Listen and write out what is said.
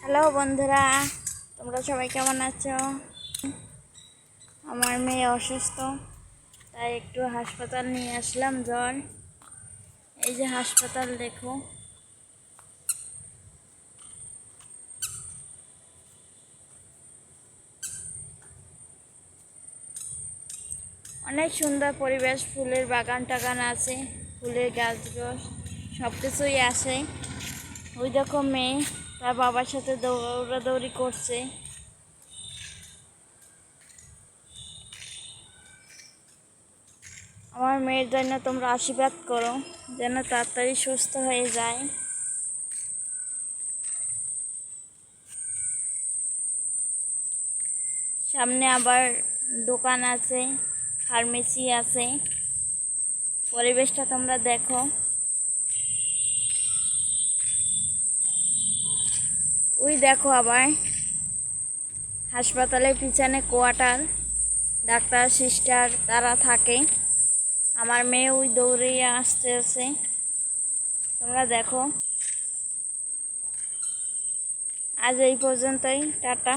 Hello বন্ধুরা, তোমরা সবাই কেমন আছো? আমার মেয়ে অসুস্থ, তাই একটু হাসপাতাল নিয়ে আসলাম। জ্বর, এই যে হাসপাতাল দেখো। অনেক সুন্দর পরিবেশ, ফুলের বাগান টাগান আছে, ফুলের গাছ সব কিছুই আছে। ওই দেখো মেয়ে তার বাবার সাথে দৌড়াদৌড়ি করছে। আমার মেয়ের জন্য তোমরা আশীর্বাদ করো যেন তাড়াতাড়ি সুস্থ হয়ে যায়। সামনে আবার দোকান আছে, ফার্মেসি আছে। পরিবেশটা তোমরা দেখো। ওই দেখো আবার হাসপাতালের পিছনে কোয়ার্টার, ডাক্তার সিস্টার তারা থাকে। আমার মেয়ে ওই দৌড়িয়ে আসতেছে, তোমরা দেখো। আজ এই পর্যন্তই, টাটা।